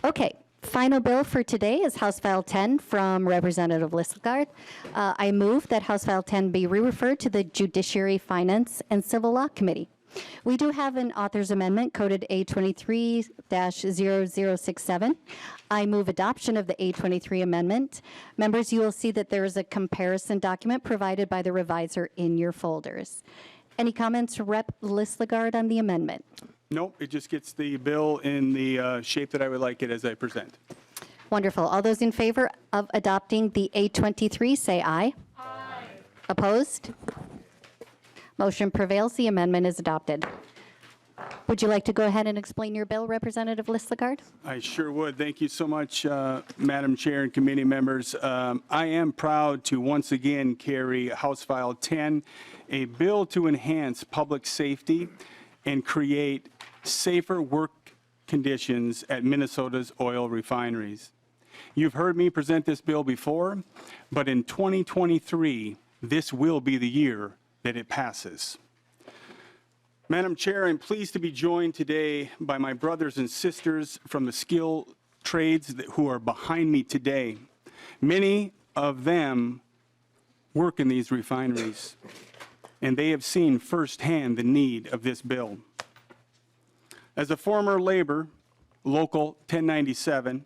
Okay, final bill for today is House File 10 from Representative Listgard. I move that House File 10 be re-referred to the Judiciary, Finance, and Civil Law Committee. We do have an author's amendment coded A23-0067. I move adoption of the A23 amendment. Members, you will see that there is a comparison document provided by the reviser in your folders. Any comments, Rep. Listgard, on the amendment? Nope, it just gets the bill in the shape that I would like it as I present. Wonderful. All those in favor of adopting the A23, say aye. Aye. Opposed? Motion prevails. The amendment is adopted. Would you like to go ahead and explain your bill, Representative Listgard? I sure would. Thank you so much, Madam Chair and committee members. I am proud to once again carry House File 10, a bill to enhance public safety and create safer work conditions at Minnesota's oil refineries. You've heard me present this bill before, but in 2023, this will be the year that it passes. Madam Chair, I'm pleased to be joined today by my brothers and sisters from the skilled trades who are behind me today. Many of them work in these refineries, and they have seen firsthand the need of this bill. As a former labor, Local 1097,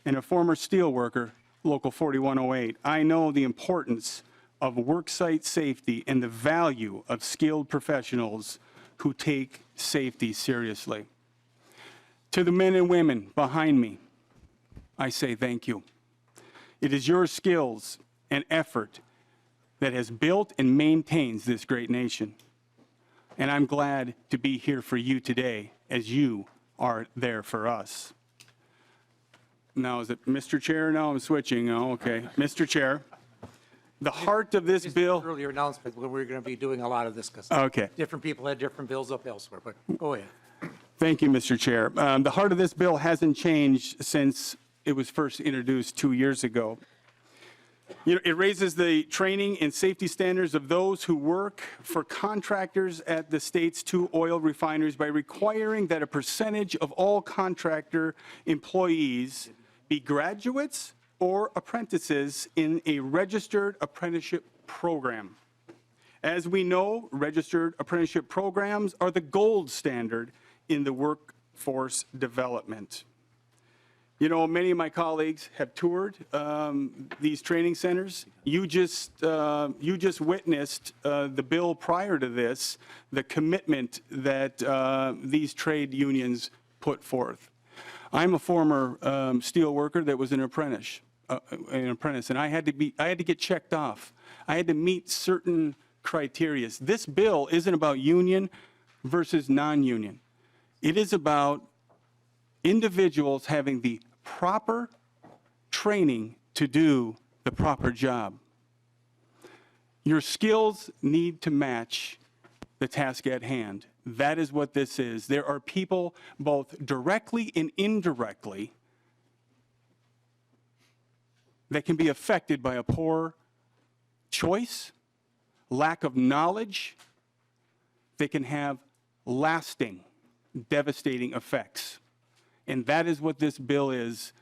and a former steel worker, Local 4108, I know the importance of worksite safety and the value of skilled professionals who take safety seriously. To the men and women behind me, I say thank you. It is your skills and effort that has built and maintains this great nation. And I'm glad to be here for you today as you are there for us. Now, is it Mr. Chair? No, I'm switching. Oh, okay. Mr. Chair. The heart of this bill. Earlier announcement when we're going to be doing a lot of this because different people had different bills up elsewhere, but go ahead. Thank you, Mr. Chair. The heart of this bill hasn't changed since it was first introduced 2 years ago. You know, it raises the training and safety standards of those who work for contractors at the state's 2 oil refineries by requiring that a percentage of all contractor employees be graduates or apprentices in a registered apprenticeship program. As we know, registered apprenticeship programs are the gold standard in the workforce development. You know, many of my colleagues have toured these training centers. You just witnessed the bill prior to this, the commitment that these trade unions put forth. I'm a former steel worker that was an apprentice, and I had to get checked off. I had to meet certain criteria. This bill isn't about union versus non-union. It is about individuals having the proper training to do the proper job. Your skills need to match the task at hand. That is what this is. There are people both directly and indirectly that can be affected by a poor choice, lack of knowledge. They can have lasting, devastating effects. And that is what this bill is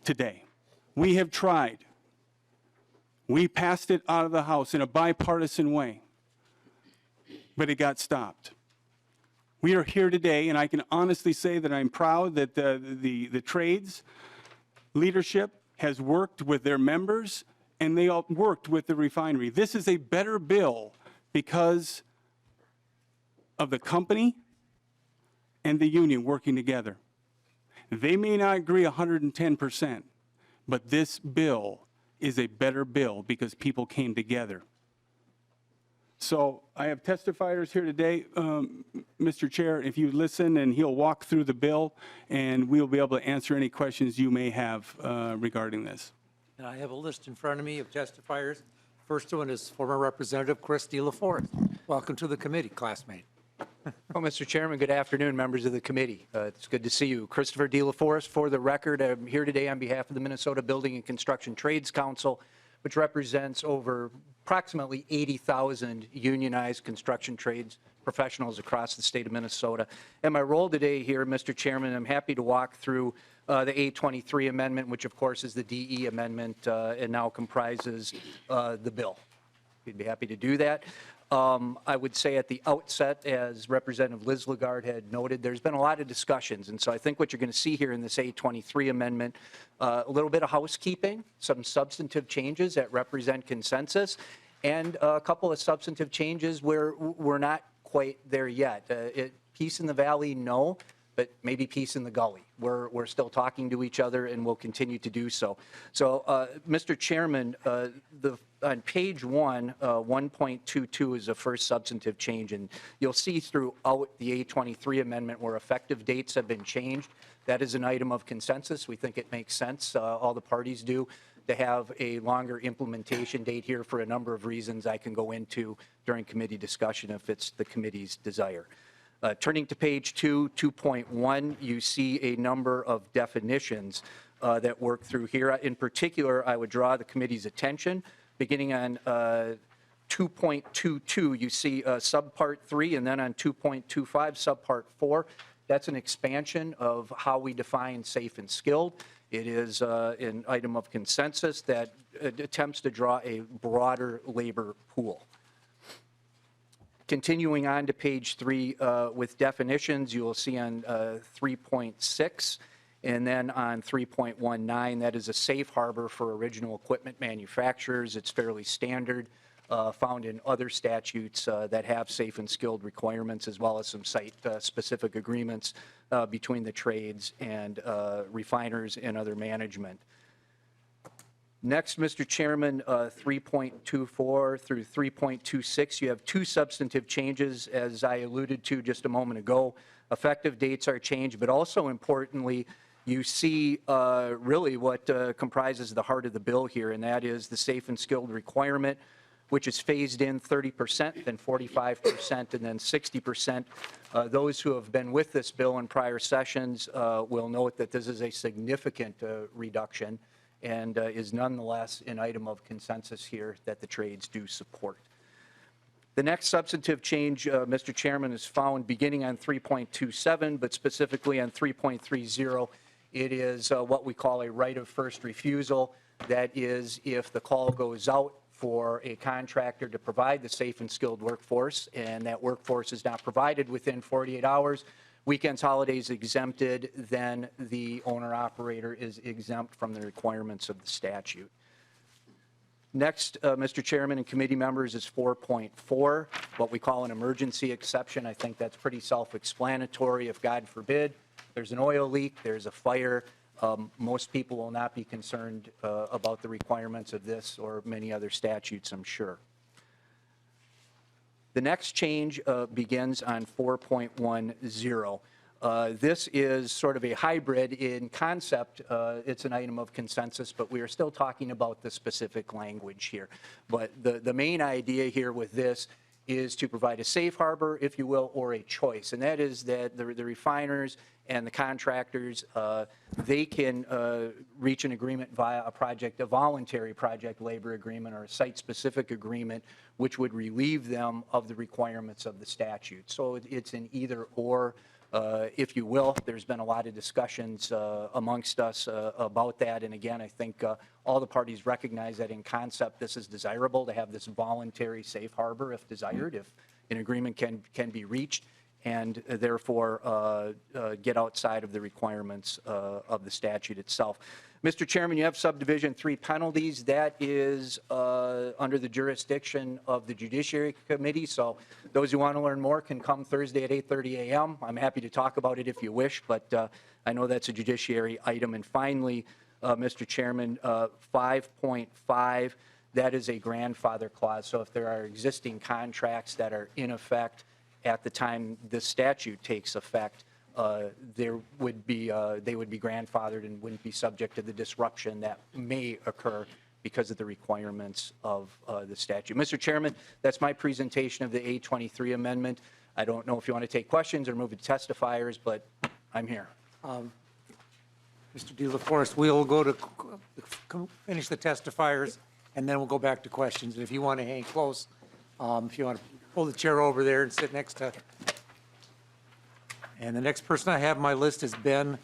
today. We have tried. We passed it out of the House in a bipartisan way, but it got stopped. We are here today, and I can honestly say that I'm proud that the trades leadership has worked with their members, and they all worked with the refinery. This is a better bill because of the company and the union working together. They may not agree 110%, but this bill is a better bill because people came together. So I have testifiers here today, Mr. Chair, if you listen, and he'll walk through the bill, and we'll be able to answer any questions you may have regarding this. And I have a list in front of me of testifiers. First one is former Representative Chris De La Forest. Welcome to the committee, classmate. Well, Mr. Chairman, good afternoon, members of the committee. It's good to see you. Christopher De La Forest, for the record, I'm here today on behalf of the Minnesota Building and Construction Trades Council, which represents over approximately 80,000 unionized construction trades professionals across the state of Minnesota. And my role today here, Mr. Chairman, I'm happy to walk through the A23 amendment, which of course is the DE amendment and now comprises the bill. We'd be happy to do that. I would say at the outset, as Representative Liz Lagarde had noted, there's been a lot of discussions. And so I think what you're going to see here in this A23 amendment, a little bit of housekeeping, some substantive changes that represent consensus, and a couple of substantive changes where we're not quite there yet. Peace in the valley, no, but maybe peace in the gully. We're still talking to each other, and we'll continue to do so. So, Mr. Chairman, on page 1.22 is the first substantive change, and you'll see throughout the A23 amendment where effective dates have been changed. That is an item of consensus. We think it makes sense, all the parties do, to have a longer implementation date here for a number of reasons I can go into during committee discussion if it's the committee's desire. Turning to page 2.1, you see a number of definitions that work through here. In particular, I would draw the committee's attention. Beginning on 2.22, you see subpart 3, and then on 2.25, subpart 4. That's an expansion of how we define safe and skilled. It is an item of consensus that attempts to draw a broader labor pool. Continuing on to page 3 with definitions, you will see on 3.6 and then on 3.19, that is a safe harbor for original equipment manufacturers. It's fairly standard, found in other statutes that have safe and skilled requirements, as well as some site-specific agreements between the trades and refiners and other management. Next, Mr. Chairman, 3.24 through 3.26, you have two substantive changes, as I alluded to just a moment ago. Effective dates are changed, but also importantly, you see really what comprises the heart of the bill here, and that is the safe and skilled requirement, which is phased in 30%, then 45%, and then 60%. Those who have been with this bill in prior sessions will note that this is a significant reduction and is nonetheless an item of consensus here that the trades do support. The next substantive change, Mr. Chairman, is found beginning on 3.27, but specifically on 3.30. It is what we call a right of first refusal. That is, if the call goes out for a contractor to provide the safe and skilled workforce, and that workforce is not provided within 48 hours, weekends, holidays exempted, then the owner-operator is exempt from the requirements of the statute. Next, Mr. Chairman and committee members, is 4.4, what we call an emergency exception. I think that's pretty self-explanatory. If, God forbid, there's an oil leak, there's a fire, most people will not be concerned about the requirements of this or many other statutes, I'm sure. The next change begins on 4.10. This is sort of a hybrid in concept. It's an item of consensus, but we are still talking about the specific language here. But the main idea here with this is to provide a safe harbor, if you will, or a choice. And that is that the refiners and the contractors, they can reach an agreement via a voluntary project labor agreement or a site-specific agreement, which would relieve them of the requirements of the statute. So it's an either or, if you will. There's been a lot of discussions amongst us about that. And again, I think all the parties recognize that in concept, this is desirable to have this voluntary safe harbor if desired, if an agreement can be reached, and therefore get outside of the requirements of the statute itself. Mr. Chairman, you have subdivision 3 penalties. That is under the jurisdiction of the Judiciary Committee. So those who want to learn more can come Thursday at 8:30 a.m. I'm happy to talk about it if you wish, but I know that's a Judiciary item. And finally, Mr. Chairman, 5.5, that is a grandfather clause. So if there are existing contracts that are in effect at the time this statute takes effect, they would be grandfathered and wouldn't be subject to the disruption that may occur because of the requirements of the statute. Mr. Chairman, that's my presentation of the A23 amendment. I don't know if you want to take questions or move to testifiers, but I'm here. Mr. De La Forest, we'll go to finish the testifiers, and then we'll go back to questions. And if you want to hang close, if you want to pull the chair over there and sit next to. And the next person I have on my list is Kate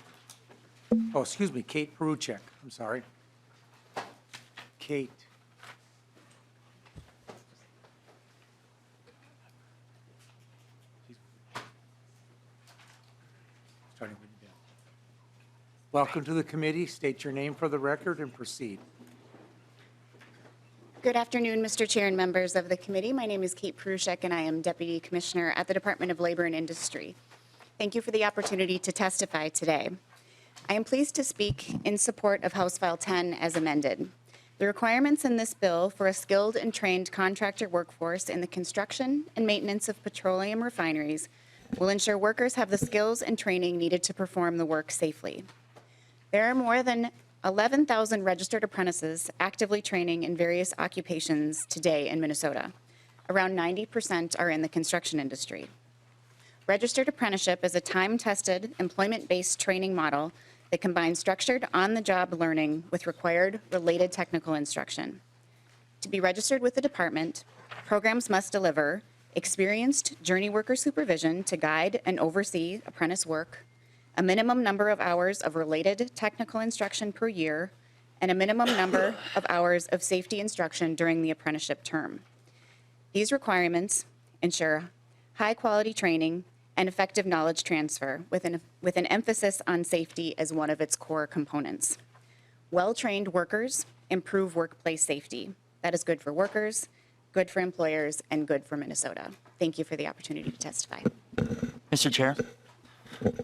Peruchek. I'm sorry. Kate. Starting with Ben. Welcome to the committee. State your name for the record and proceed. Good afternoon, Mr. Chair and members of the committee. My name is Kate Peruchek, and I am Deputy Commissioner at the Department of Labor and Industry. Thank you for the opportunity to testify today. I am pleased to speak in support of House File 10 as amended. The requirements in this bill for a skilled and trained contractor workforce in the construction and maintenance of petroleum refineries will ensure workers have the skills and training needed to perform the work safely. There are more than 11,000 registered apprentices actively training in various occupations today in Minnesota. Around 90% are in the construction industry. Registered apprenticeship is a time-tested, employment-based training model that combines structured on-the-job learning with required related technical instruction. To be registered with the department, programs must deliver experienced journey worker supervision to guide and oversee apprentice work, a minimum number of hours of related technical instruction per year, and a minimum number of hours of safety instruction during the apprenticeship term. These requirements ensure high-quality training and effective knowledge transfer with an emphasis on safety as one of its core components. Well-trained workers improve workplace safety. That is good for workers, good for employers, and good for Minnesota. Thank you for the opportunity to testify. Mr. Chair.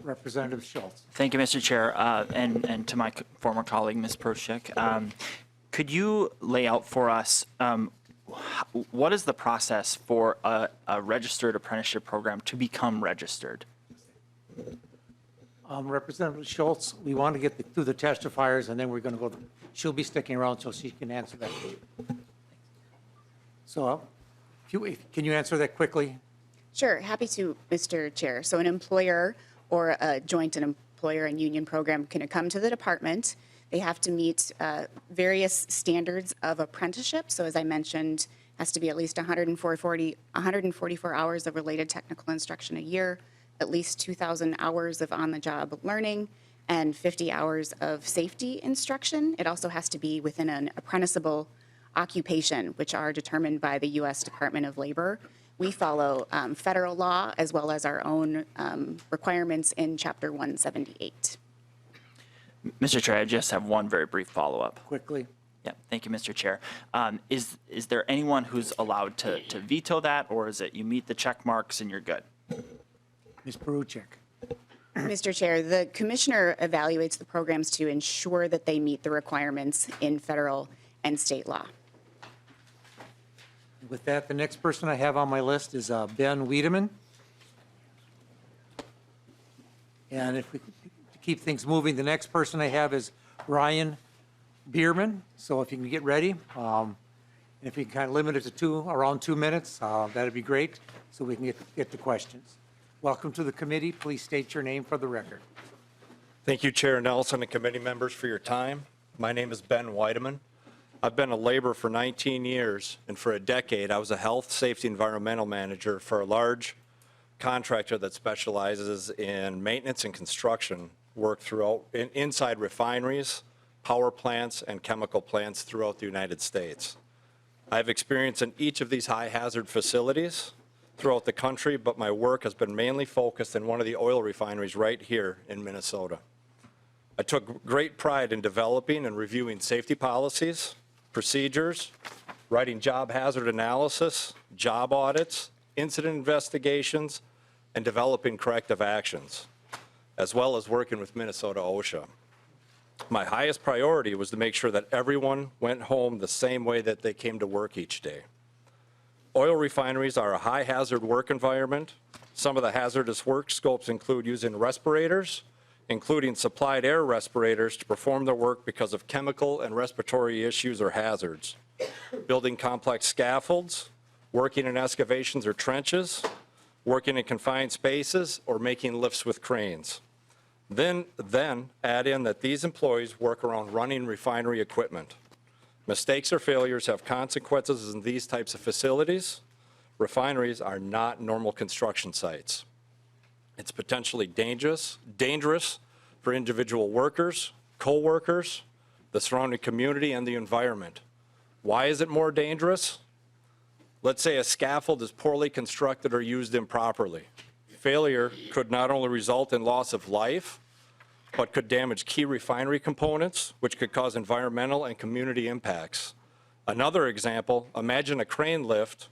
Representative Schultz. Thank you, Mr. Chair, and to my former colleague, Ms. Peruchek. Could you lay out for us what is the process for a registered apprenticeship program to become registered? Representative Schultz, we want to get through the testifiers, and then we're going to go. She'll be sticking around so she can answer that. So, can you answer that quickly? Sure, happy to, Mr. Chair. So an employer or a joint employer and union program can come to the department. They have to meet various standards of apprenticeship. So as I mentioned, has to be at least 144 hours of related technical instruction a year, at least 2,000 hours of on-the-job learning, and 50 hours of safety instruction. It also has to be within an apprenticeable occupation, which are determined by the U.S. Department of Labor. We follow federal law as well as our own requirements in Chapter 178. Mr. Chair, I just have one very brief follow-up. Quickly. Yeah, thank you, Mr. Chair. Is there anyone who's allowed to veto that, or is it you meet the check marks and you're good? Ms. Peruchek. Mr. Chair, the commissioner evaluates the programs to ensure that they meet the requirements in federal and state law. With that, the next person I have on my list is Ben Wiedemann. And if we to keep things moving, the next person I have is Ryan Biermann. So if you can get ready, and if you can kind of limit it to around 2 minutes, that'd be great, so we can get to questions. Welcome to the committee. Please state your name for the record. Thank you, Chair Nelson and committee members, for your time. My name is Ben Wiedemann. I've been a laborer for 19 years, and for a decade, I was a health, safety, environmental manager for a large contractor that specializes in maintenance and construction work inside refineries, power plants, and chemical plants throughout the United States. I have experience in each of these high-hazard facilities throughout the country, but my work has been mainly focused in one of the oil refineries right here in Minnesota. I took great pride in developing and reviewing safety policies, procedures, writing job hazard analysis, job audits, incident investigations, and developing corrective actions, as well as working with Minnesota OSHA. My highest priority was to make sure that everyone went home the same way that they came to work each day. Oil refineries are a high hazard work environment. Some of the hazardous work scopes include using respirators, including supplied air respirators to perform their work because of chemical and respiratory issues or hazards, building complex scaffolds, working in excavations or trenches, working in confined spaces, or making lifts with cranes. Then add in that these employees work around running refinery equipment. Mistakes or failures have consequences in these types of facilities, refineries are not normal construction sites. It's potentially dangerous for individual workers, co-workers, the surrounding community, and the environment. Why is it more dangerous? Let's say a scaffold is poorly constructed or used improperly. Failure could not only result in loss of life, but could damage key refinery components, which could cause environmental and community impacts. Another example, imagine a crane lift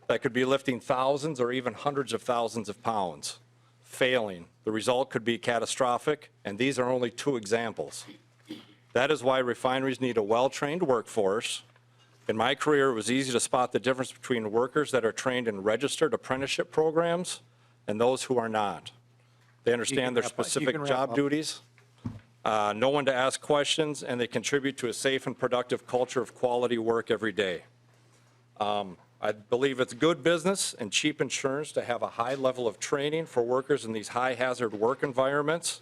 that could be lifting thousands or even hundreds of thousands of pounds. Failing, the result could be catastrophic, and these are only two examples. That is why refineries need a well-trained workforce. In my career, it was easy to spot the difference between workers that are trained in registered apprenticeship programs and those who are not. They understand their specific job duties, know when to ask questions, and they contribute to a safe and productive culture of quality work every day. I believe it's good business and cheap insurance to have a high level of training for workers in these high-hazard work environments.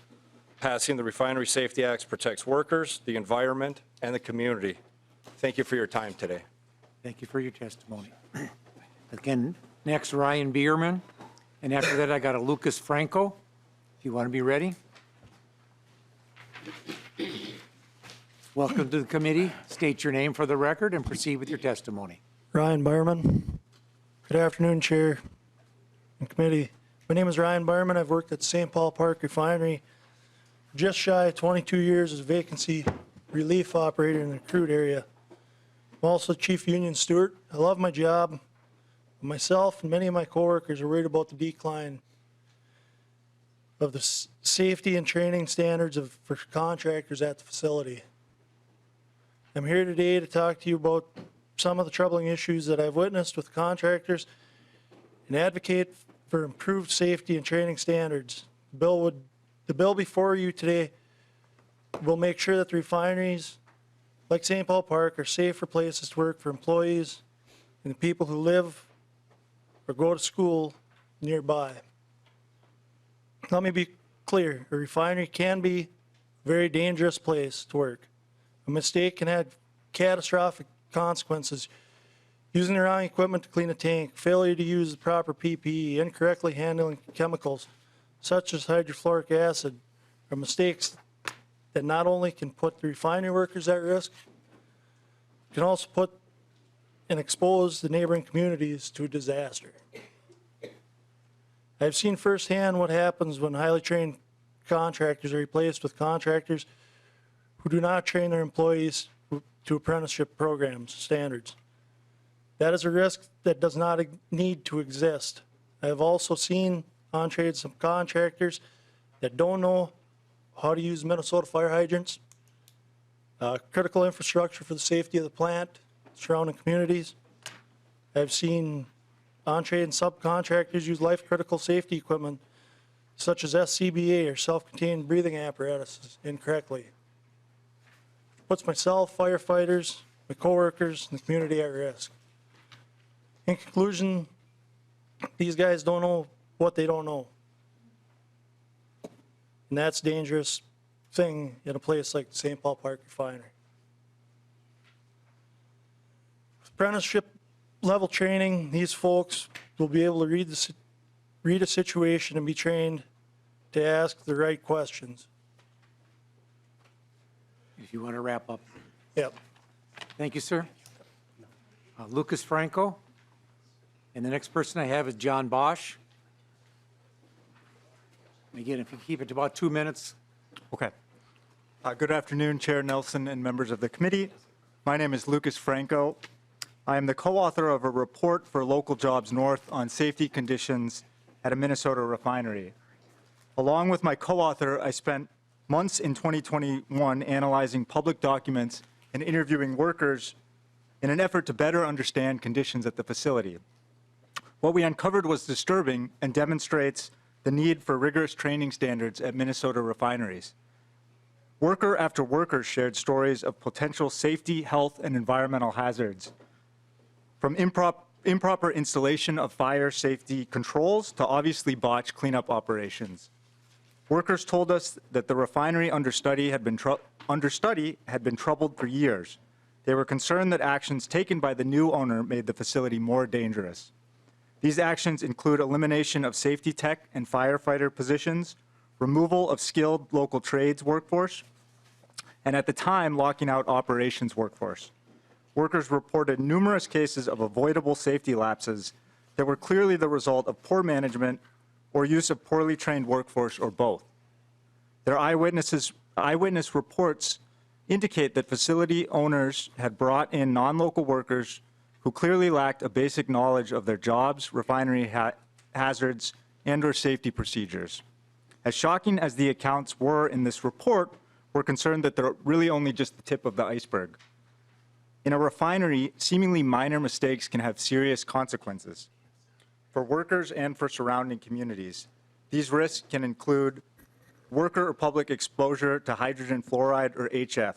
Passing the Refinery Safety Act protects workers, the environment, and the community. Thank you for your time today. Thank you for your testimony. Again, next, Ryan Biermann, and after that, I got a Lucas Franco. If you want to be ready. Welcome to the committee. State your name for the record and proceed with your testimony. Ryan Biermann. Good afternoon, Chair and Committee. My name is Ryan Biermann. I've worked at St. Paul Park Refinery for just shy of 22 years as a vacancy relief operator in the crude area. I'm also Chief Union Steward. I love my job. Myself and many of my coworkers are worried about the decline of the safety and training standards for contractors at the facility. I'm here today to talk to you about some of the troubling issues that I've witnessed with contractors and advocate for improved safety and training standards. The bill before you today will make sure that the refineries like St. Paul Park are safer places to work for employees and the people who live or go to school nearby. Let me be clear, a refinery can be a very dangerous place to work. A mistake can have catastrophic consequences. Using the wrong equipment to clean a tank, failure to use the proper PPE, incorrectly handling chemicals such as hydrofluoric acid are mistakes that not only can put the refinery workers at risk, can also put and expose the neighboring communities to a disaster. I've seen firsthand what happens when highly trained contractors are replaced with contractors who do not train their employees to apprenticeship programs standards. That is a risk that does not need to exist. I have also seen on-trade some contractors that don't know how to use Minnesota fire hydrants, critical infrastructure for the safety of the plant, surrounding communities. I've seen on-trade and subcontractors use life-critical safety equipment such as SCBA or self-contained breathing apparatuses incorrectly. Puts myself, firefighters, my coworkers, and the community at risk. In conclusion, these guys don't know what they don't know. And that's a dangerous thing in a place like the St. Paul Park Refinery. Apprenticeship level training, these folks will be able to read a situation and be trained to ask the right questions. If you want to wrap up. Yep. Thank you, sir. Lucas Franco. And the next person I have is John Bashi. Again, if you keep it to about 2 minutes. Okay. Good afternoon, Chair Nelson and members of the committee. My name is Lucas Franco. I am the co-author of a report for Local Jobs North on safety conditions at a Minnesota refinery. Along with my co-author, I spent months in 2021 analyzing public documents and interviewing workers in an effort to better understand conditions at the facility. What we uncovered was disturbing and demonstrates the need for rigorous training standards at Minnesota refineries. Worker after worker shared stories of potential safety, health, and environmental hazards, from improper installation of fire safety controls to obviously botched cleanup operations. Workers told us that the refinery understudy had been troubled for years. They were concerned that actions taken by the new owner made the facility more dangerous. These actions include elimination of safety tech and firefighter positions, removal of skilled local trades workforce, and at the time, locking out operations workforce. Workers reported numerous cases of avoidable safety lapses that were clearly the result of poor management or use of poorly trained workforce or both. Their eyewitness reports indicate that facility owners had brought in non-local workers who clearly lacked a basic knowledge of their jobs, refinery hazards, and/or safety procedures. As shocking as the accounts were in this report, we're concerned that they're really only just the tip of the iceberg. In a refinery, seemingly minor mistakes can have serious consequences for workers and for surrounding communities. These risks can include worker or public exposure to hydrogen fluoride or HF.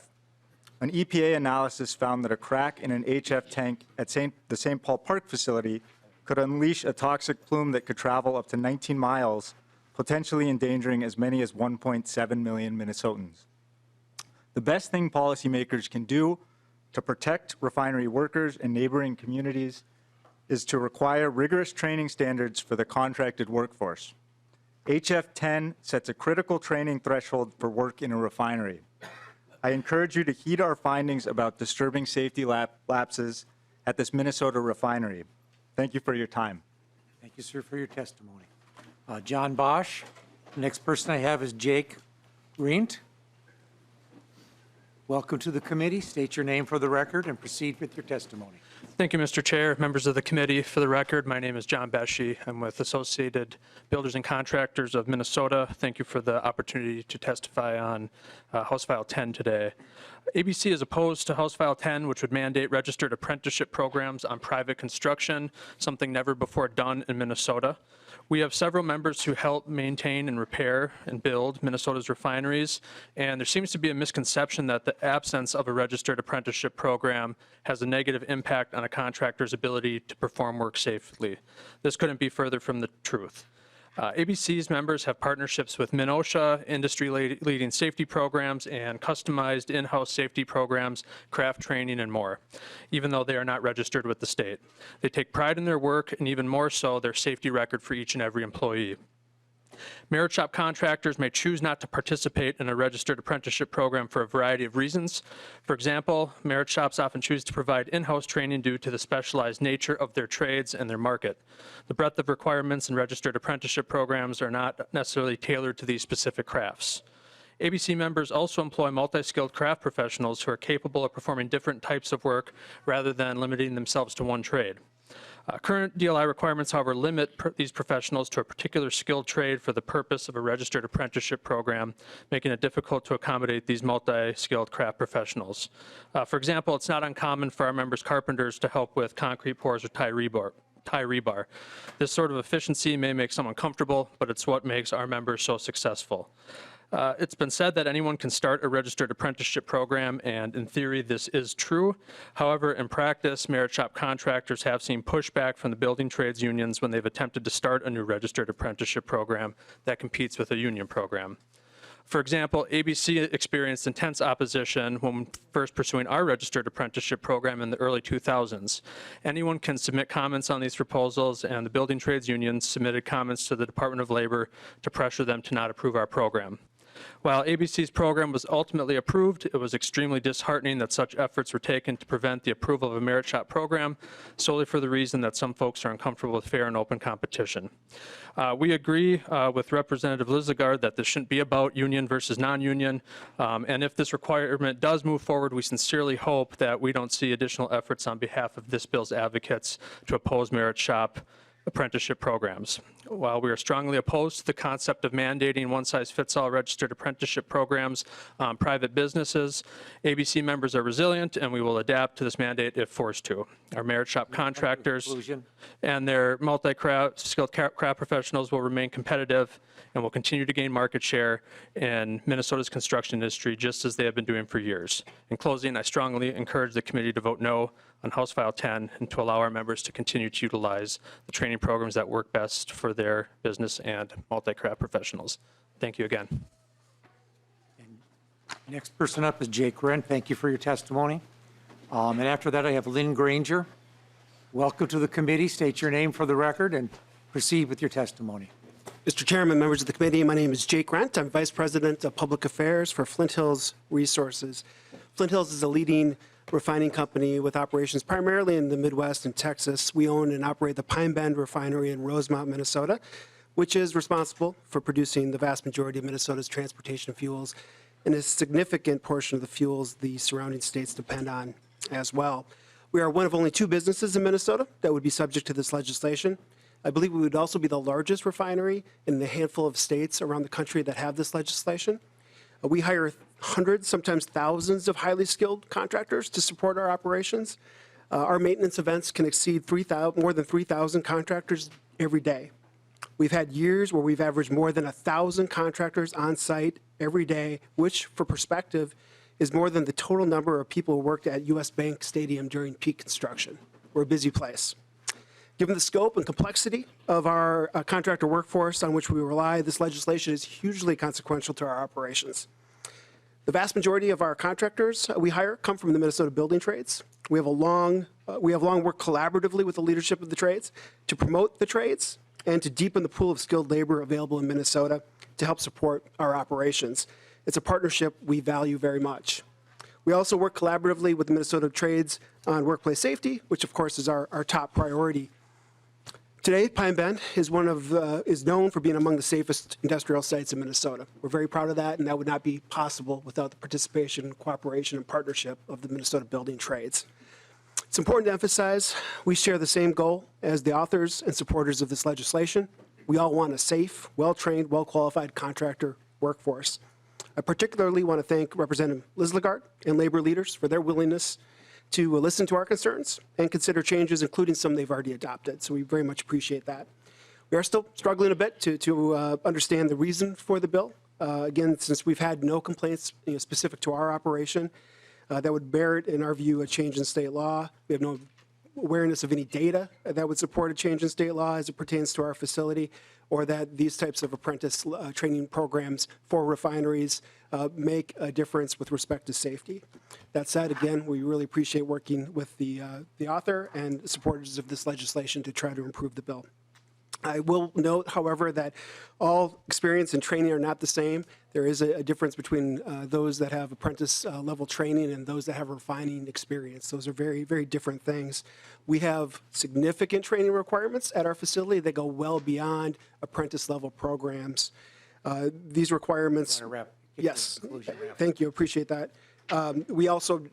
An EPA analysis found that a crack in an HF tank at the St. Paul Park facility could unleash a toxic plume that could travel up to 19 miles, potentially endangering as many as 1.7 million Minnesotans. The best thing policymakers can do to protect refinery workers and neighboring communities is to require rigorous training standards for the contracted workforce. HF 10 sets a critical training threshold for work in a refinery. I encourage you to heed our findings about disturbing safety lapses at this Minnesota refinery. Thank you for your time. Thank you, sir, for your testimony. John Bosch. The next person I have is Jake Rient. Welcome to the committee. State your name for the record and proceed with your testimony. Thank you, Mr. Chair, members of the committee. For the record, my name is John Bashi. I'm with Associated Builders and Contractors of Minnesota. Thank you for the opportunity to testify on House File 10 today. ABC is opposed to House File 10, which would mandate registered apprenticeship programs on private construction, something never before done in Minnesota. We have several members who help maintain and repair and build Minnesota's refineries, and there seems to be a misconception that the absence of a registered apprenticeship program has a negative impact on a contractor's ability to perform work safely. This couldn't be further from the truth. ABC's members have partnerships with MinOSHA, industry-leading safety programs, and customized in-house safety programs, craft training, and more, even though they are not registered with the state. They take pride in their work, and even more so, their safety record for each and every employee. Merit shop contractors may choose not to participate in a registered apprenticeship program for a variety of reasons. For example, merit shops often choose to provide in-house training due to the specialized nature of their trades and their market. The breadth of requirements in registered apprenticeship programs are not necessarily tailored to these specific crafts. ABC members also employ multi-skilled craft professionals who are capable of performing different types of work rather than limiting themselves to one trade. Current DLI requirements, however, limit these professionals to a particular skilled trade for the purpose of a registered apprenticeship program, making it difficult to accommodate these multi-skilled craft professionals. For example, it's not uncommon for our members' carpenters to help with concrete pours or tie rebar. This sort of efficiency may make someone comfortable, but it's what makes our members so successful. It's been said that anyone can start a registered apprenticeship program, and in theory, this is true. However, in practice, merit shop contractors have seen pushback from the building trades unions when they've attempted to start a new registered apprenticeship program that competes with a union program. For example, ABC experienced intense opposition when first pursuing our registered apprenticeship program in the early 2000s. Anyone can submit comments on these proposals, and the building trades unions submitted comments to the Department of Labor to pressure them to not approve our program. While ABC's program was ultimately approved, it was extremely disheartening that such efforts were taken to prevent the approval of a merit shop program solely for the reason that some folks are uncomfortable with fair and open competition. We agree with Representative Lizagard that this shouldn't be about union versus non-union, and if this requirement does move forward, we sincerely hope that we don't see additional efforts on behalf of this bill's advocates to oppose merit shop apprenticeship programs. While we are strongly opposed to the concept of mandating one-size-fits-all registered apprenticeship programs on private businesses, ABC members are resilient, and we will adapt to this mandate if forced to. Our merit shop contractors and their multi-skilled craft professionals will remain competitive and will continue to gain market share in Minnesota's construction industry just as they have been doing for years. In closing, I strongly encourage the committee to vote no on House File 10 and to allow our members to continue to utilize the training programs that work best for their business and multi-craft professionals. Thank you again. And next person up is Jake Rient. Thank you for your testimony. And after that, I have Lynn Granger. Welcome to the committee. State your name for the record and proceed with your testimony. Mr. Chairman, members of the committee, my name is Jake Rent. I'm Vice President of Public Affairs for Flint Hills Resources. Flint Hills is a leading refining company with operations primarily in the Midwest and Texas. We own and operate the Pine Bend refinery in Rosemont, Minnesota, which is responsible for producing the vast majority of Minnesota's transportation fuels and a significant portion of the fuels the surrounding states depend on as well. We are one of only 2 businesses in Minnesota that would be subject to this legislation. I believe we would also be the largest refinery in the handful of states around the country that have this legislation. We hire hundreds, sometimes thousands of highly skilled contractors to support our operations. Our maintenance events can exceed more than 3,000 contractors every day. We've had years where we've averaged more than 1,000 contractors on site every day, which, for perspective, is more than the total number of people who worked at U.S. Bank Stadium during peak construction. We're a busy place. Given the scope and complexity of our contractor workforce on which we rely, this legislation is hugely consequential to our operations. The vast majority of our contractors we hire come from the Minnesota building trades. We have long worked collaboratively with the leadership of the trades to promote the trades and to deepen the pool of skilled labor available in Minnesota to help support our operations. It's a partnership we value very much. We also work collaboratively with the Minnesota trades on workplace safety, which of course is our top priority. Today, Pine Bend is known for being among the safest industrial sites in Minnesota. We're very proud of that, and that would not be possible without the participation, cooperation, and partnership of the Minnesota building trades. It's important to emphasize we share the same goal as the authors and supporters of this legislation. We all want a safe, well-trained, well-qualified contractor workforce. I particularly want to thank Representative Liz Lagarde and labor leaders for their willingness to listen to our concerns and consider changes, including some they've already adopted. So we very much appreciate that. We are still struggling a bit to understand the reason for the bill. Again, since we've had no complaints specific to our operation that would merit, in our view, a change in state law. We have no awareness of any data that would support a change in state law as it pertains to our facility, or that these types of apprentice training programs for refineries make a difference with respect to safety. That said, again, we really appreciate working with the author and supporters of this legislation to try to improve the bill. I will note, however, that all experience and training are not the same. There is a difference between those that have apprentice level training and those that have refining experience. Those are very, very different things. We have significant training requirements at our facility that go well beyond apprentice level programs. These requirements. Yes, thank you, appreciate that. We also,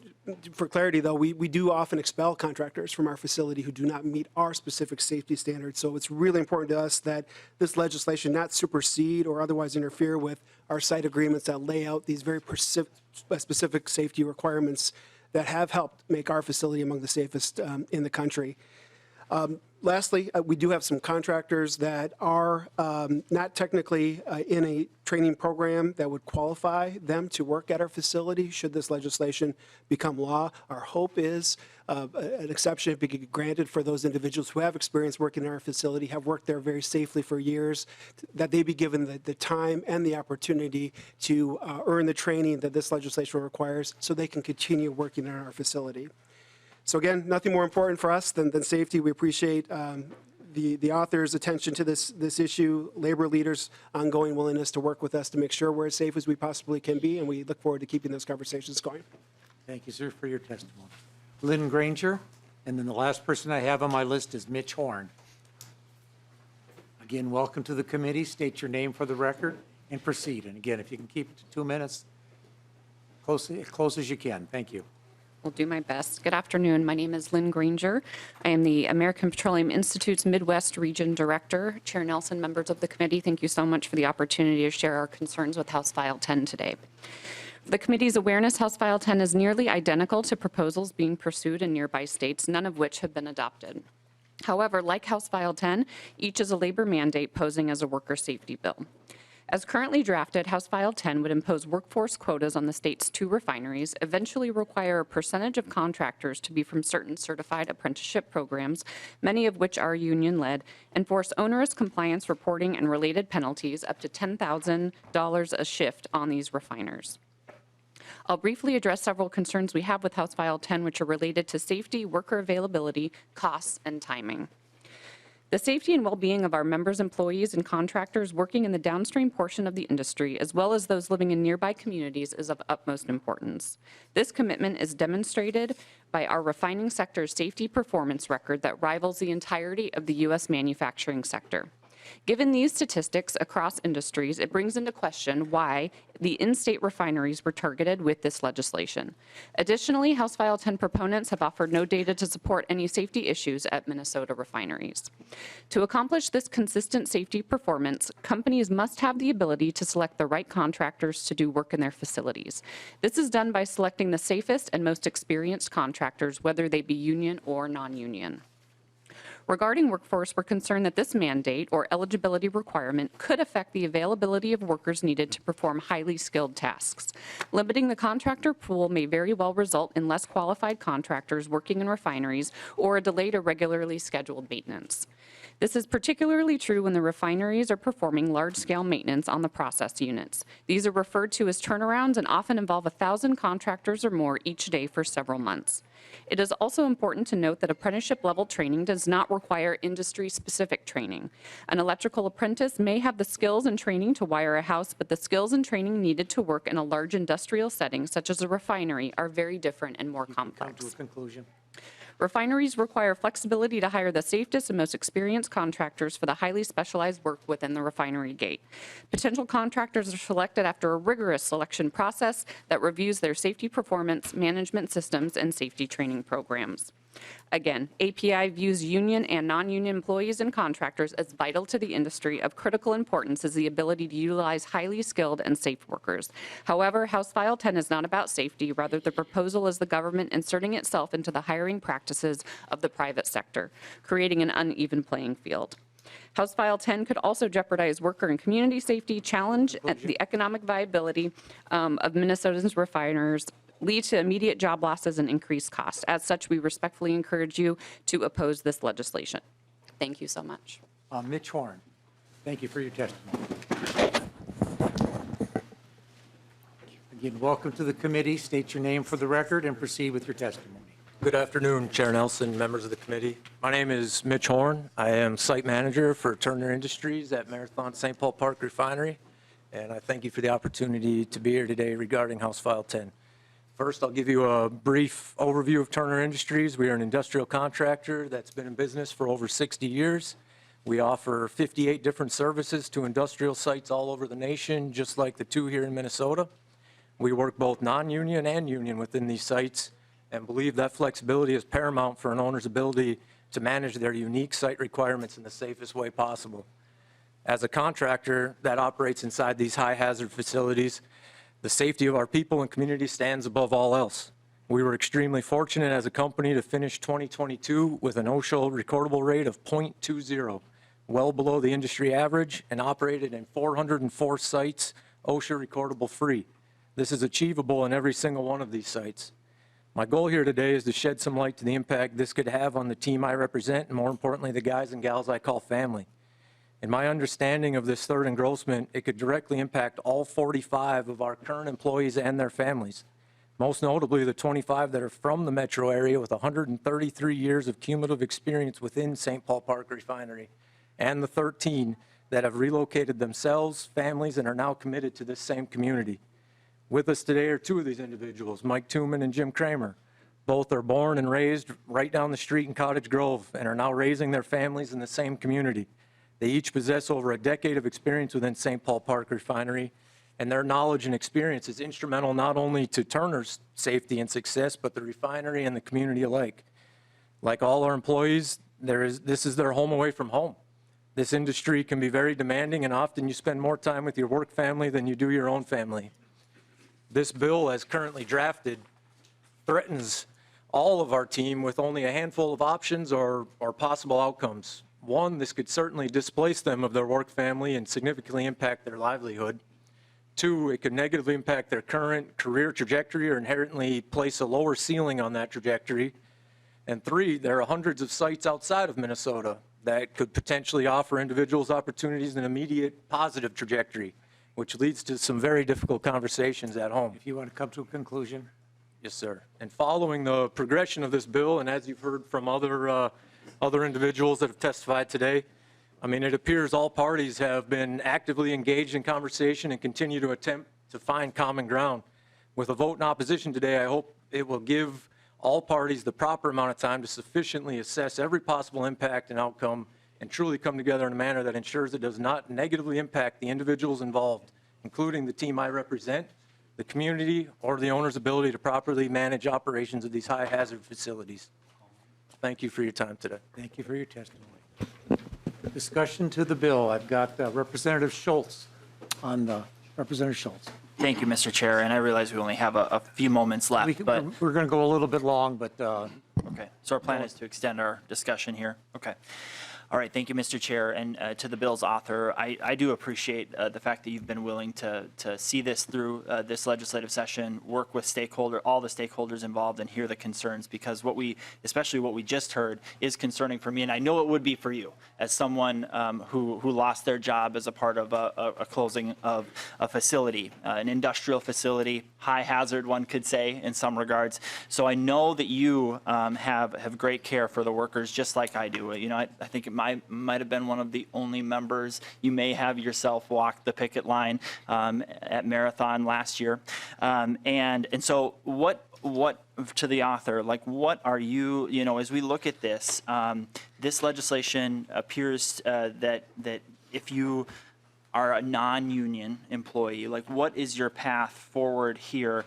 for clarity though, we do often expel contractors from our facility who do not meet our specific safety standards. So it's really important to us that this legislation not supersede or otherwise interfere with our site agreements that lay out these very specific safety requirements that have helped make our facility among the safest in the country. Lastly, we do have some contractors that are not technically in a training program that would qualify them to work at our facility should this legislation become law. Our hope is an exception be granted for those individuals who have experience working in our facility, have worked there very safely for years, that they be given the time and the opportunity to earn the training that this legislation requires so they can continue working in our facility. So again, nothing more important for us than safety. We appreciate the author's attention to this issue, labor leaders' ongoing willingness to work with us to make sure we're as safe as we possibly can be, and we look forward to keeping those conversations going. Thank you, sir, for your testimony. Lynn Granger, and then the last person I have on my list is Mitch Horn. Again, welcome to the committee. State your name for the record and proceed. And again, if you can keep it to 2 minutes, close as you can. Thank you. Will do my best. Good afternoon. My name is Lynn Granger. I am the American Petroleum Institute's Midwest Region Director. Chair Nelson, members of the committee, thank you so much for the opportunity to share our concerns with House File 10 today. For the committee's awareness, House File 10 is nearly identical to proposals being pursued in nearby states, none of which have been adopted. However, like House File 10, each is a labor mandate posing as a worker safety bill. As currently drafted, House File 10 would impose workforce quotas on the state's 2 refineries, eventually require a percentage of contractors to be from certain certified apprenticeship programs, many of which are union-led, and force onerous compliance reporting and related penalties up to $10,000 a shift on these refiners. I'll briefly address several concerns we have with House File 10, which are related to safety, worker availability, costs, and timing. The safety and well-being of our members, employees, and contractors working in the downstream portion of the industry, as well as those living in nearby communities, is of utmost importance. This commitment is demonstrated by our refining sector's safety performance record that rivals the entirety of the U.S. manufacturing sector. Given these statistics across industries, it brings into question why the in-state refineries were targeted with this legislation. Additionally, House File 10 proponents have offered no data to support any safety issues at Minnesota refineries. To accomplish this consistent safety performance, companies must have the ability to select the right contractors to do work in their facilities. This is done by selecting the safest and most experienced contractors, whether they be union or non-union. Regarding workforce, we're concerned that this mandate or eligibility requirement could affect the availability of workers needed to perform highly skilled tasks. Limiting the contractor pool may very well result in less qualified contractors working in refineries or a delay to regularly scheduled maintenance. This is particularly true when the refineries are performing large-scale maintenance on the process units. These are referred to as turnarounds and often involve 1,000 contractors or more each day for several months. It is also important to note that apprenticeship-level training does not require industry-specific training. An electrical apprentice may have the skills and training to wire a house, but the skills and training needed to work in a large industrial setting, such as a refinery, are very different and more Come complex. to a conclusion. Refineries require flexibility to hire the safest and most experienced contractors for the highly specialized work within the refinery gate. Potential contractors are selected after a rigorous selection process that reviews their safety performance, management systems, and safety training programs. Again, API views union and non-union employees and contractors as vital to the industry. Of critical importance is the ability to utilize highly skilled and safe workers. However, House File 10 is not about safety. Rather, the proposal is the government inserting itself into the hiring practices of the private sector, creating an uneven playing field. House File 10 could also jeopardize worker and community safety, challenge the economic viability of Minnesota's refiners, lead to immediate job losses and increased costs. As such, we respectfully encourage you to oppose this legislation. Thank you so much. Mitch Horn, thank you for your testimony. Again, welcome to the committee. State your name for the record and proceed with your testimony. Good afternoon, Chair Nelson, members of the committee. My name is Mitch Horn. I am site manager for Turner Industries at Marathon St. Paul Park Refinery, and I thank you for the opportunity to be here today regarding House File 10. First, I'll give you a brief overview of Turner Industries. We are an industrial contractor that's been in business for over 60 years. We offer 58 different services to industrial sites all over the nation, just like the two here in Minnesota. We work both non-union and union within these sites and believe that flexibility is paramount for an owner's ability to manage their unique site requirements in the safest way possible. As a contractor that operates inside these high-hazard facilities, the safety of our people and community stands above all else. We were extremely fortunate as a company to finish 2022 with an OSHA recordable rate of 0.20, well below the industry average, and operated in 404 sites OSHA recordable free. This is achievable in every single one of these sites. My goal here today is to shed some light to the impact this could have on the team I represent, and more importantly, the guys and gals I call family. In my understanding of this third engrossment, it could directly impact all 45 of our current employees and their families, most notably the 25 that are from the metro area with 133 years of cumulative experience within St. Paul Park Refinery, and the 13 that have relocated themselves, families, and are now committed to this same community. With us today are two of these individuals, Mike Tooman and Jim Kramer. Both are born and raised right down the street in Cottage Grove and are now raising their families in the same community. They each possess over a decade of experience within St. Paul Park Refinery, and their knowledge and experience is instrumental not only to Turner's safety and success, but the refinery and the community alike. Like all our employees, this is their home away from home. This industry can be very demanding, and often you spend more time with your work family than you do your own family. This bill, as currently drafted, threatens all of our team with only a handful of options or possible outcomes. One, this could certainly displace them of their work family and significantly impact their livelihood. Two, it could negatively impact their current career trajectory or inherently place a lower ceiling on that trajectory. And three, there are hundreds of sites outside of Minnesota that could potentially offer individuals opportunities in an immediate positive trajectory. which leads to some very difficult conversations at home. If you want to come to a conclusion. Yes, sir. And following the progression of this bill, and as you've heard from other individuals that have testified today, I mean, it appears all parties have been actively engaged in conversation and continue to attempt to find common ground. With a vote in opposition today, I hope it will give all parties the proper amount of time to sufficiently assess every possible impact and outcome and truly come together in a manner that ensures it does not negatively impact the individuals involved, including the team I represent, the community, or the owner's ability to properly manage operations of these high-hazard facilities. Thank you for your time today. Thank you for your testimony. Discussion to the bill. I've got Representative Schultz on the. Representative Schultz. Thank you, Mr. Chair, and I realize we only have a few moments left, but We're going to go a little bit long, but okay. So our plan is to extend our discussion here. Okay. All right. Thank you, Mr. Chair, and to the bill's author. I do appreciate the fact that you've been willing to see this through this legislative session, work with all the stakeholders involved, and hear the concerns, because especially what we just heard, is concerning for me, and I know it would be for you as someone who lost their job as a part of a closing of a facility, an industrial facility, high hazard, one could say, in some regards. So I know that you have great care for the workers, just like I do. You know, I think it might have been one of the only members. You may have yourself walked the picket line at Marathon last year. And so what to the author, like, what are you, as we look at this, this legislation appears that if you are a non-union employee, like, what is your path forward here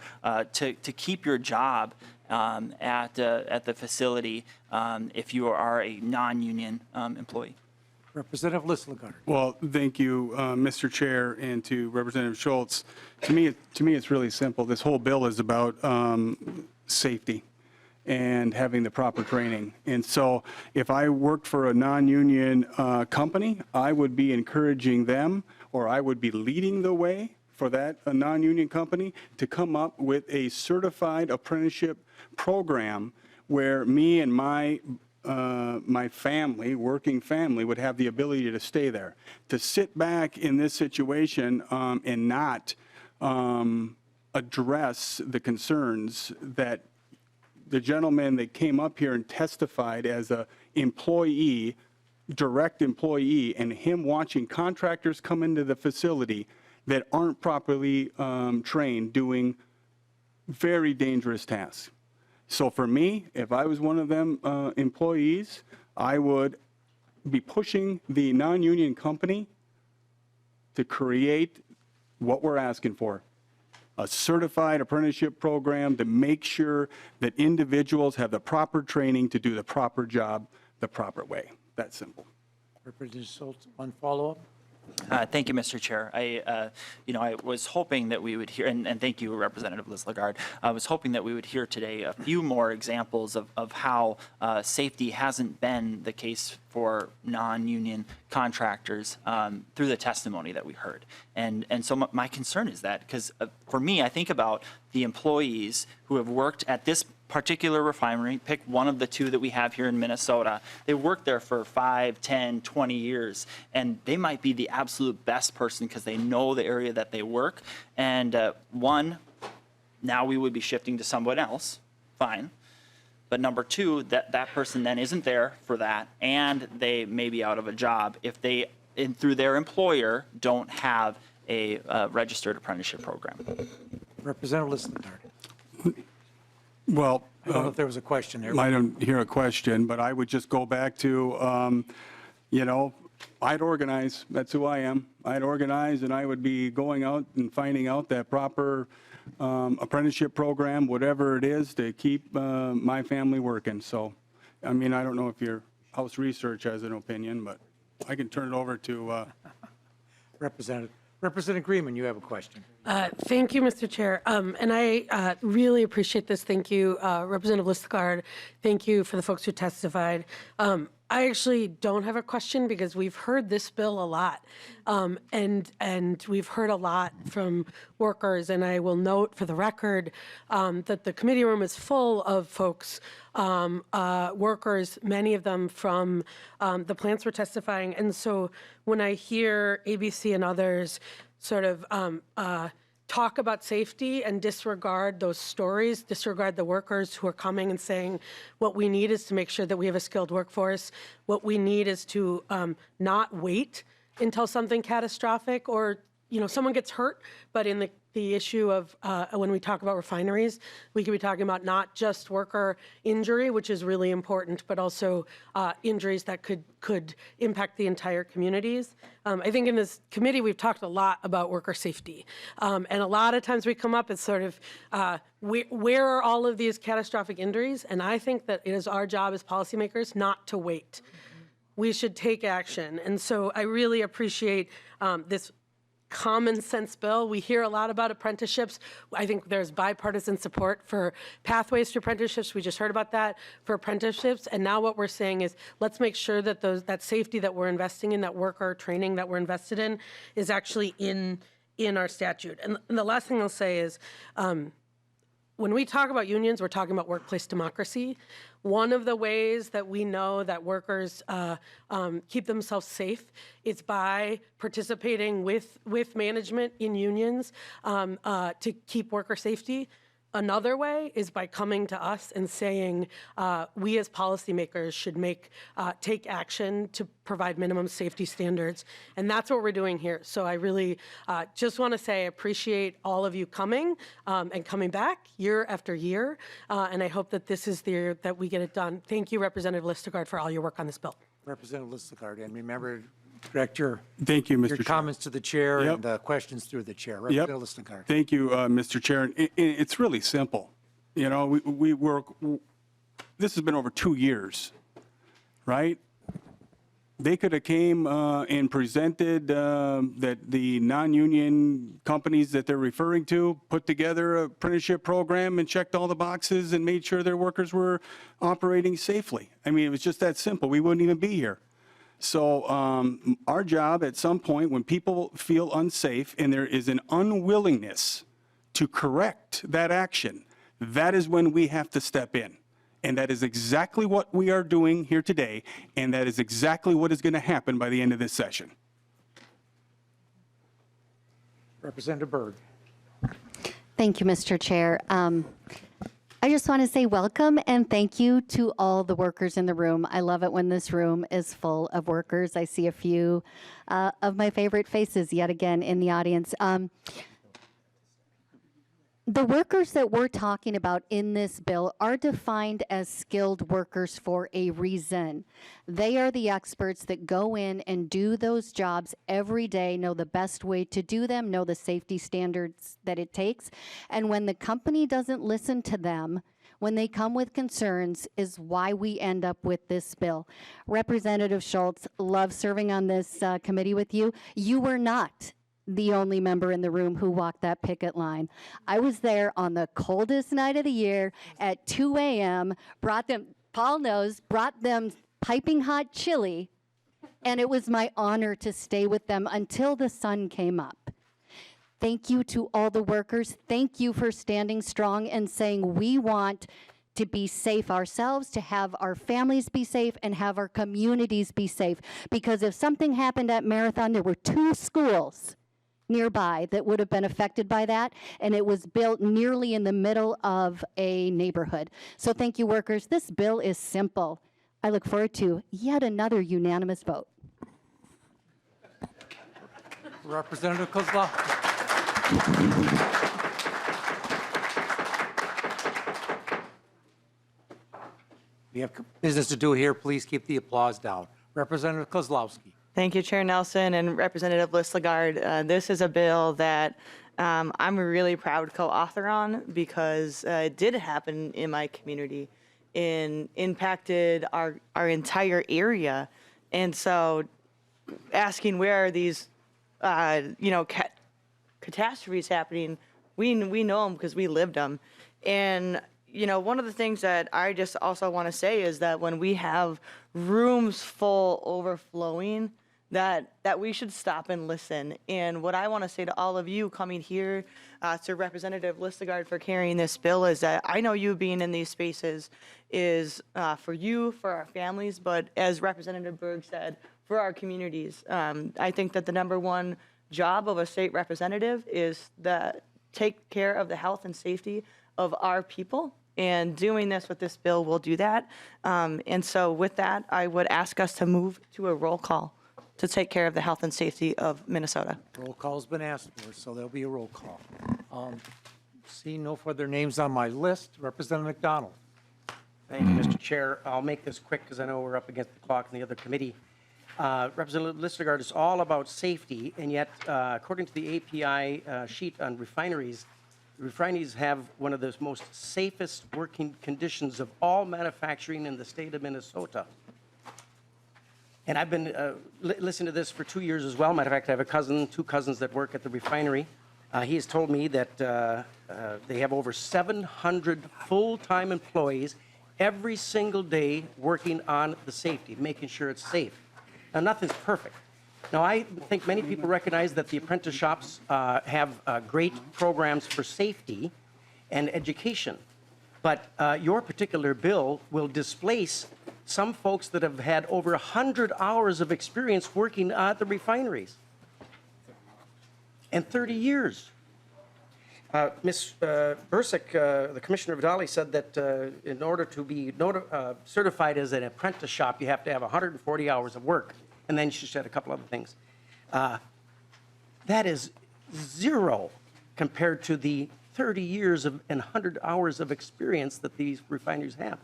to keep your job at the facility if you are a non-union employee? Representative Listlegard. Well, thank you, Mr. Chair, and to Representative Schultz. To me, it's really simple. This whole bill is about safety and having the proper training. And so if I worked for a non-union company, I would be encouraging them, or I would be leading the way for that a non-union company to come up with a certified apprenticeship program where me and my family, working family, would have the ability to stay there. To sit back in this situation and not address the concerns that the gentleman that came up here and testified as a employee, direct employee, and him watching contractors come into the facility that aren't properly trained, doing very dangerous tasks. So for me, if I was one of them employees, I would be pushing the non-union company to create what we're asking for: a certified apprenticeship program to make sure that individuals have the proper training to do the proper job the proper way. That's simple. Representative Schultz, one follow-up. Thank you, Mr. Chair. I was hoping that we would hear, and thank you, Representative Listlegard. I was hoping that we would hear today a few more examples of how safety hasn't been the case for non-union contractors through the testimony that we heard. And so my concern is that, because for me, I think about the employees who have worked at this particular refinery, pick one of the two that we have here in Minnesota. They worked there for 5, 10, 20 years, and they might be the absolute best person because they know the area that they work. And now we would be shifting to someone else, fine. But number two, that person then isn't there for that, and they may be out of a job if they, through their employer, don't have a registered apprenticeship program. Representative Listlegard. Well, I don't know if there was a question there. I don't hear a question, but I would just go back to, I'd organize. That's who I am. I'd organize, and I would be going out and finding out that proper apprenticeship program, whatever it is, to keep my family working. So, I mean, I don't know if your House Research has an opinion, but I can turn it over to Representative Greenman, you have a question. Thank you, Mr. Chair. And I really appreciate this. Thank you, Representative Listlegard. Thank you for the folks who testified. I actually don't have a question because we've heard this bill a lot. And we've heard a lot from workers. And I will note for the record that the committee room is full of folks, workers, many of them from the plants were testifying. And so when I hear ABC and others sort of talk about safety and disregard those stories, disregard the workers who are coming and saying, what we need is to make sure that we have a skilled workforce. What we need is to not wait until something catastrophic or, someone gets hurt. But in the issue of when we talk about refineries, we could be talking about not just worker injury, which is really important, but also injuries that could impact the entire communities. I think in this committee, we've talked a lot about worker safety. And a lot of times we come up as sort of, where are all of these catastrophic injuries? And I think that it is our job as policymakers not to wait. We should take action. And so I really appreciate this common sense bill. We hear a lot about apprenticeships. I think there's bipartisan support for pathways to apprenticeships. We just heard about that for apprenticeships. And now what we're saying is let's make sure that that safety that we're investing in, that worker training that we're invested in, is actually in our statute. And the last thing I'll say is when we talk about unions, we're talking about workplace democracy. One of the ways that we know that workers keep themselves safe is by participating with management in unions to keep worker safety. Another way is by coming to us and saying we as policymakers should take action to provide minimum safety standards. And that's what we're doing here. So I really just want to say I appreciate all of you coming and coming back year after year. And I hope that this is the year that we get it done. Thank you, Representative Listegard, for all your work on this bill. Representative Listegard, and remember, direct your Thank you, Mr. your Chair. comments to the chair Yep. and questions through the chair. Yep. Representative Listegard. Thank you, Mr. Chair. And it's really simple. We work, this has been over 2 years, right? They could have came and presented that the non-union companies that they're referring to put together an apprenticeship program and checked all the boxes and made sure their workers were operating safely. I mean, it was just that simple. We wouldn't even be here. So our job at some point when people feel unsafe and there is an unwillingness to correct that action, that is when we have to step in. And that is exactly what we are doing here today, and that is exactly what is going to happen by the end of this session. Representative Berg. Thank you, Mr. Chair. I just want to say welcome and thank you to all the workers in the room. I love it when this room is full of workers. I see a few of my favorite faces yet again in the audience. The workers that we're talking about in this bill are defined as skilled workers for a reason. They are the experts that go in and do those jobs every day, know the best way to do them, know the safety standards that it takes. And when the company doesn't listen to them, when they come with concerns, is why we end up with this bill. Representative Schultz, love serving on this committee with you. You were not the only member in the room who walked that picket line. I was there on the coldest night of the year at 2 a.m., brought them, Paul knows, brought them piping hot chili, and it was my honor to stay with them until the sun came up. Thank you to all the workers. Thank you for standing strong and saying we want to be safe ourselves, to have our families be safe, and have our communities be safe. Because if something happened at Marathon, there were 2 schools nearby that would have been affected by that, and it was built nearly in the middle of a neighborhood. So thank you, workers. This bill is simple. I look forward to yet another unanimous vote. Representative Kozlowski. We have business to do here. Please keep the applause down. Representative Kozlowski. Thank you, Chair Nelson and Representative Listegard. This is a bill that I'm a really proud co-author on because it did happen in my community and impacted our entire area. And so asking where are these, catastrophes happening, we know them because we lived them. And one of the things that I just also want to say is that when we have rooms full overflowing, that we should stop and listen. And what I want to say to all of you coming here, to Representative Listegard for carrying this bill, is that I know you being in these spaces is for you, for our families, but as Representative Berg said, for our communities. I think that the number one job of a state representative is that take care of the health and safety of our people. And doing this with this bill will do that. And so with that, I would ask us to move to a roll call to take care of the health and safety of Minnesota. Roll call's been asked for, so there'll be a roll call. See no further names on my list. Representative McDonald. Thank you, Mr. Chair. I'll make this quick because I know we're up against the clock in the other committee. Representative Listergaard is all about safety, and yet, according to the API sheet on refineries have one of the most safest working conditions of all manufacturing in the state of Minnesota. And I've been listening to this for 2 years as well. Matter of fact, I have a cousin, 2 cousins that work at the refinery. He has told me that they have over 700 full-time employees every single day working on the safety, making sure it's safe. Now, nothing's perfect. Now, I think many people recognize that the apprentice shops have great programs for safety and education. But your particular bill will displace some folks that have had over 100 hours of experience working at the refineries. And 30 years. Ms. Bursick, the Commissioner of Valley, said that in order to be certified as an apprentice shop, you have to have 140 hours of work. And then she said a couple other things. That is zero compared to the 30 years and 100 hours of experience that these refineries have.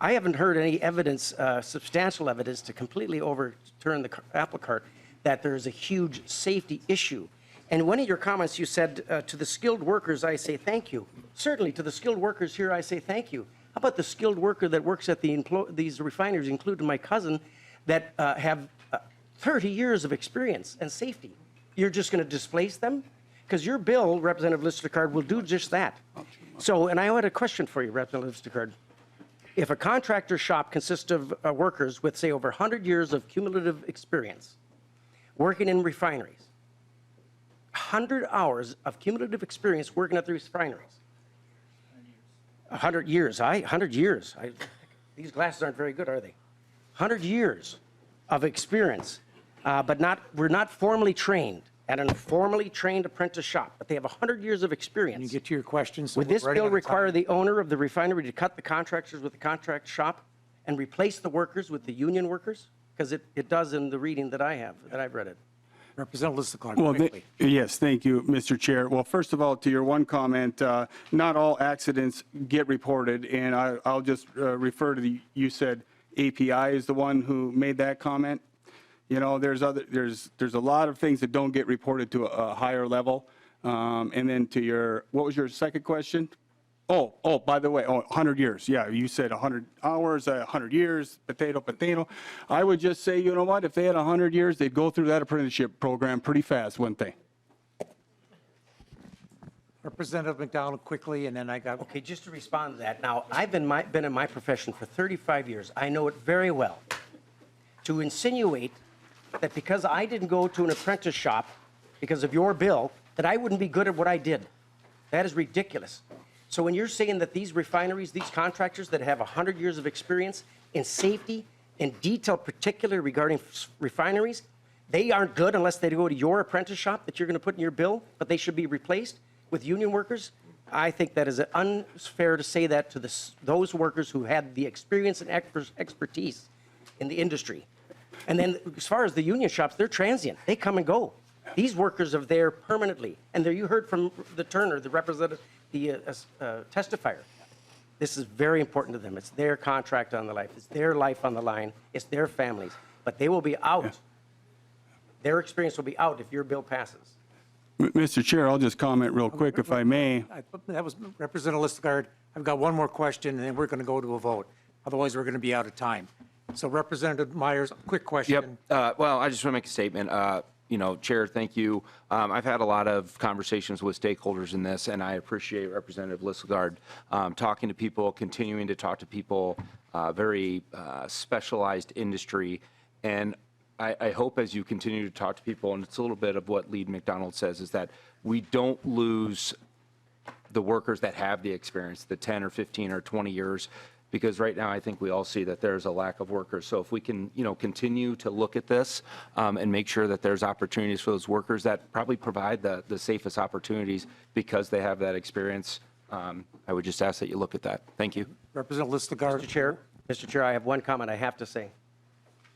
I haven't heard any evidence, substantial evidence, to completely overturn the apple cart that there's a huge safety issue. And one of your comments, you said, to the skilled workers, I say thank you. Certainly, to the skilled workers here, I say thank you. How about the skilled worker that works at these refineries, including my cousin, that have 30 years of experience and safety? You're just going to displace them? Because your bill, Representative Listergaard, will do just that. So, and I had a question for you, Representative Listergaard. If a contractor shop consists of workers with, say, over 100 years of cumulative experience working in refineries, 100 hours of cumulative experience working at the refineries. 100 years. 100 years. These glasses aren't very good, are they? 100 years of experience, but we're not formally trained at a formally trained apprentice shop, but they have 100 years of experience. Can you get to your questions? Would this bill require the owner of the refinery to cut the contractors with the contract shop and replace the workers with the union workers? Because it does in the reading that I've read it. Representative Listergaard, Well, quickly. yes, thank you, Mr. Chair. Well, first of all, to your one comment, not all accidents get reported, and I'll just refer to you said API is the one who made that comment. You know, there's a lot of things that don't get reported to a higher level. And then to what was your second question? Oh, by the way, 100 years. Yeah, you said 100 hours, 100 years, potato. I would just say, you know what, if they had 100 years, they'd go through that apprenticeship program pretty fast, wouldn't they? Representative McDonald, quickly, and then I got... Okay, just to respond to that. Now, I've been in my profession for 35 years. I know it very well. To insinuate that because I didn't go to an apprentice shop because of your bill, that I wouldn't be good at what I did. That is ridiculous. So when you're saying that these refineries, these contractors that have 100 years of experience in safety, in detail particular regarding refineries, they aren't good unless they go to your apprentice shop that you're going to put in your bill, but they should be replaced with union workers? I think that is unfair to say that to those workers who had the experience and expertise in the industry. And then as far as the union shops, they're transient. They come and go. These workers are there permanently. And there you heard from the Turner, the representative, the testifier. This is very important to them. It's their contract on the life. It's their life on the line. It's their families. But they will be out. Yeah. Their experience will be out if your bill passes. Mr. Chair, I'll just comment real quick, if I may. That was Representative Listergaard. I've got one more question, and then we're going to go to a vote. Otherwise, we're going to be out of time. So Representative Myers, quick question. Yep. Well, I just want to make a statement. You know, Chair, thank you. I've had a lot of conversations with stakeholders in this, and I appreciate Representative Listergaard talking to people, continuing to talk to people, very specialized industry. And I hope as you continue to talk to people, and it's a little bit of what Lead McDonald says, is that we don't lose the workers that have the experience, the 10 or 15 or 20 years, because right now I think we all see that there's a lack of workers. So if we can, continue to look at this and make sure that there's opportunities for those workers that probably provide the safest opportunities because they have that experience, I would just ask that you look at that. Thank you. Representative Listergaard. Mr. Chair, I have one comment I have to say.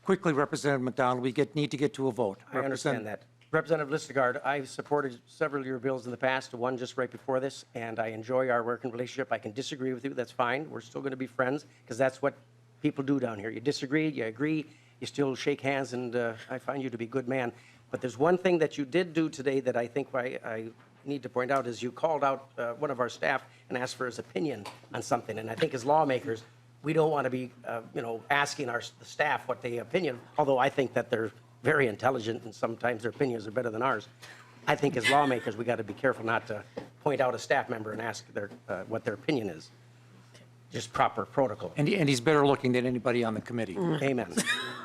Quickly, Representative McDonald, we need to get to a vote. I understand that. Representative Listergaard, I've supported several of your bills in the past, one just right before this, and I enjoy our working relationship. I can disagree with you, that's fine. We're still going to be friends, because that's what people do down here. You disagree, you agree, you still shake hands, and I find you to be a good man. But there's one thing that you did do today that I think I need to point out, is you called out one of our staff and asked for his opinion on something. And I think as lawmakers, we don't want to be, asking the staff what their opinion, although I think that they're very intelligent and sometimes their opinions are better than ours. I think as lawmakers, we got to be careful not to point out a staff member and ask what their opinion is. Just proper protocol. And he's better looking than anybody on the committee. Amen.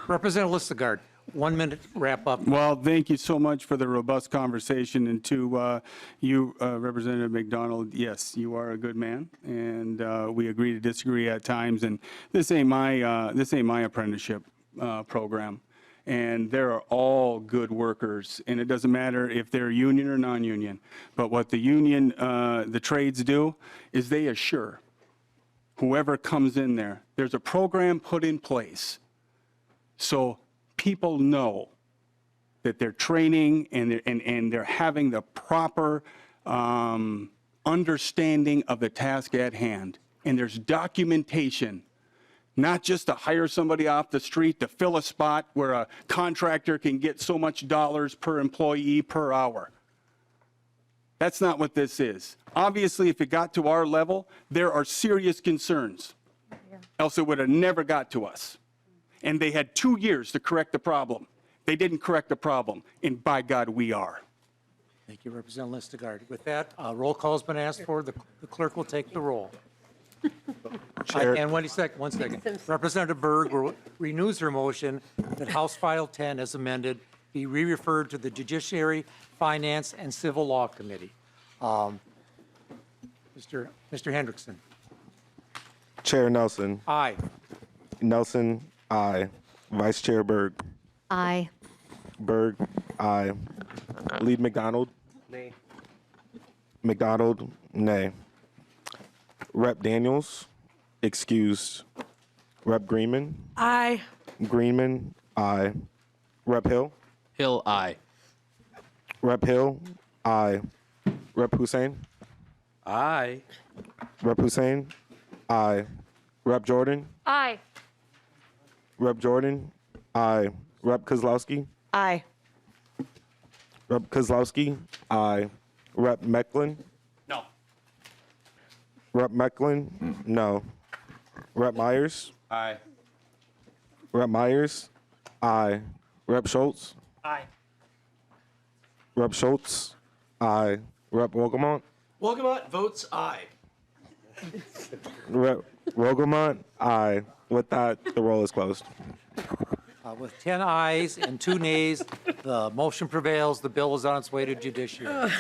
Representative Listergaard, 1 minute wrap up. Well, thank you so much for the robust conversation. And to you, Representative McDonald, yes, you are a good man, and we agree to disagree at times. And this ain't my apprenticeship program. And they're all good workers, and it doesn't matter if they're union or non-union. But what the union, the trades do, is they assure whoever comes in there, there's a program put in place so people know that they're training and they're having the proper understanding of the task at hand. And there's documentation, not just to hire somebody off the street to fill a spot where a contractor can get so much dollars per employee per hour. That's not what this is. Obviously, if it got to our level, there are serious concerns. Else it would have never got to us. And they had 2 years to correct the problem. They didn't correct the problem, and by God, we are. Thank you, Representative Listergaard. With that, roll call has been asked for. The clerk will take the roll. And 1 second. Representative Berg renews her motion that House File 10 as amended be re-referred to the Judiciary, Finance, and Civil Law Committee. Mr. Hendrickson. Chair Nelson. Aye. Nelson, aye. Vice Chair Berg. Aye. Berg, aye. Lead McDonald. Nay. McDonald, nay. Rep Daniels, excused. Rep Greenman. Aye. Greenman, aye. Rep Hill. Hill, aye. Rep Hill, aye. Rep Hussein. Aye. Rep Hussein, aye. Rep Jordan. Aye. Rep Jordan, aye. Rep Kozlowski. Aye. Rep Kozlowski, aye. Rep Mecklin. No. Rep Mecklin, no. Rep Myers. Aye. Rep Myers, aye. Rep Schultz. Aye. Rep Schultz, aye. Rep Wogelmont. Wogelmont votes aye. Rep Wogelmont, aye. With that, the roll is closed. With 10 ayes and 2 nays, the motion prevails. The bill is on its way to Judiciary.